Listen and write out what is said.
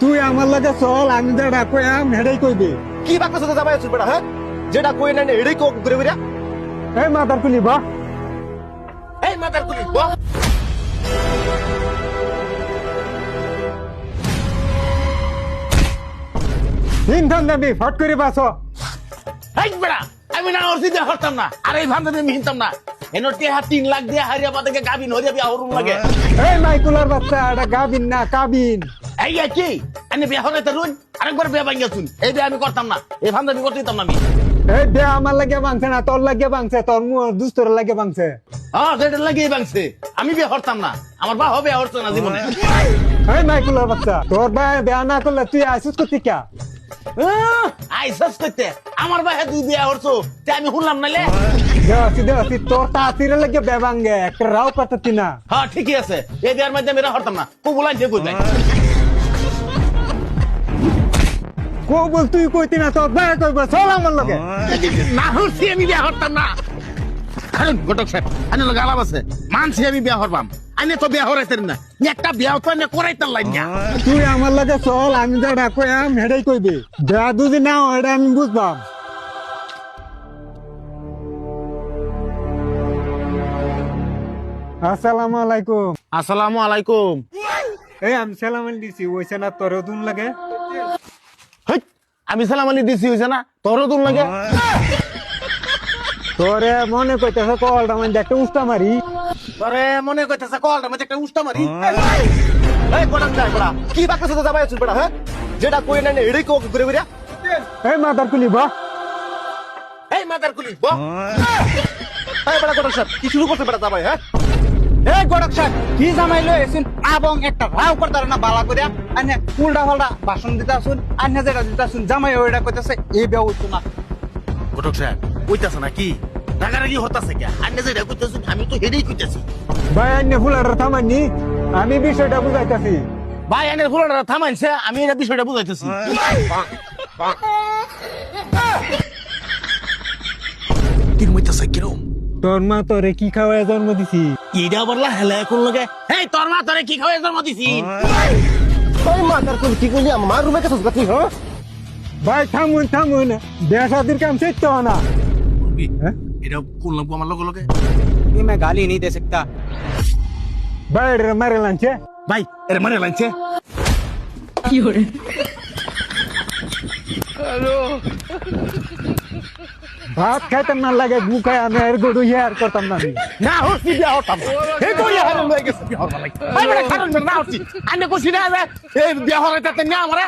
তুই আমার লাগে চল, আমি যেটা কইয়াম হেডাই কইবি। কি বাক্য সাথে যাবাই আছিস বেটা? হ্যাঁ, যেটা কই না এটাই কো ঘুরে ঘুরে। এই মাদার কুলি বা এই মাদার কুলি বাহ, ইনধান দেবি ফট করে বাস। এই বেড়া, আমি না ওর সিধে হরতাম না, আর এই ভান্ডারে আমি হিনতাম না। এনো টেহা 3 লাখ দিয়ে হারিয়া বাদেকে গাবিন হরিয়া বিয়া হরুম লাগে। এই মাইকুলার বাচ্চা, এটা গাবিন না কাবিন। এই কি এনে বিয়া হরাইতে রুন, আরেকবার বিয়া ভাঙ্গিয়া শুন। এই বিয়া আমি করতাম না, এই ভান্ডার আমি করতে দিতাম না আমি। এই বে আমার লাগে বাংছে না, তোর লাগে বাংছে, তোর দুস্তর লাগে বাংছে। হ্যাঁ, যেটা লাগিয়ে ভাঙছে। আমি বিয়া হরতাম না, আমার বা হবে হরতো না জীবনে। এই মাইকুলার বাচ্চা, তোর ভাই বেয়া না করলে তুই আইসিস করতে কা? আইসাস করতে আমার ভাই তুই বিয়া হরছো, তে আমি শুনলাম নাইলে। দেওয়াছি তোর তাঁতিরে লাগে বেবাঙ্গে একটা রাও পাতাতি না। হ্যাঁ ঠিকই আছে, এই বিয়ার মধ্যে আমি হরতাম না। কুবুলাই যে কই কবুল তুই কইতি না, তোর ভাই কইব চল আমার লগে। না হরছি আমি বিয়া হরতাম না। কারণ ঘটক সাহেব আনে লগে আলাপ আছে, মানছি আমি বিয়া হরবাম। আনে তো বিয়া হরাইতেন না, একটা বিয়া তো আনে করাইতাম লাইন। তুই আমার লাগে চল, আমি যেটা কইয়াম হেডাই কইবি। বেয়া দুদি না এটা আমি বুঝবাম। আসসালামু আলাইকুম। আসসালামু আলাইকুম। এই আমি সালাম দিছি, ওইছে না তোর দুন লাগে? হেই, আমি সালাম আলী দিছি হইছে না, তোরও দুন লাগে। তোরে মনে কইতেছে কলটা মানে একটা উস্তা মারি। তোরে মনে কইতেছে কলটা মধ্যে একটা উষ্টা মারি। এই কোডাক যায় বেটা, কি বাক্য সাথে যাবাই আছিস বেটা? হ্যাঁ, যেটা কই না এটাই কো ঘুরে ঘুরে। এই মাদার কুলি বা এই মাদার কুলি বহ। এই বেটা কোডাক সাহেব, কি শুরু করতে বেটা যাবাই? হ্যাঁ, এই গড়ক সাহেব কি জামাই লই আছেন এবং একটা রাও করতার না বালা করিয়া আনে উল্টা পাল্টা ভাষণ দিতে আসুন, আনে যেটা দিতে আসুন জামাই ওইটা কইতাছে এই বিয়া হইতো না। ঘটক সাহেব কইতাছে না কি রাগারাগি হতাছে কে? আন্নে যেটা কইতাছি আমি তো হেডেই কইতাছি। ভাই আইনে ফুলাটা থামাননি, আমি বিষয়টা বুঝাইতাছি। ভাই আনের ফুলাটা থামাইছে, আমি এটা বিষয়টা বুঝাইতেছি। কিরমইতাছে কিরম? তোর মা তোরে কি খাওয়ায় জন্ম দিছি? ইডা বললা হেলে কোন লগে? এই তোর মা তোরে কি খাওয়াই জন্ম দিছি? ওই মাদার কুলি কি কইলি আমার রুমে কাছে গতি? হ্যাঁ, ভাই থামুন থামুন, বিয়া শাদির কাম শিখতে হয় না। হ্যাঁ? এটা কোন লাগবো আমার লগে লগে? ये मैं गाली नहीं दे सकता। ভাই এটা মারে লাঞ্চে। ভাই এর মানে লাগছে। ভাত খাইতাম না লাগে, গু খাই আমি এর গরু ইয়ার করতাম না আমি। না হচ্ছি বিয়া হতাম। এই তো ইয়া হারাম হয়ে গেছে বিয়া হওয়ার লাগে। এই বেটা কারণ না হচ্ছি। আন্নে কইছি না এই বিয়া হরাইতে না আমারে।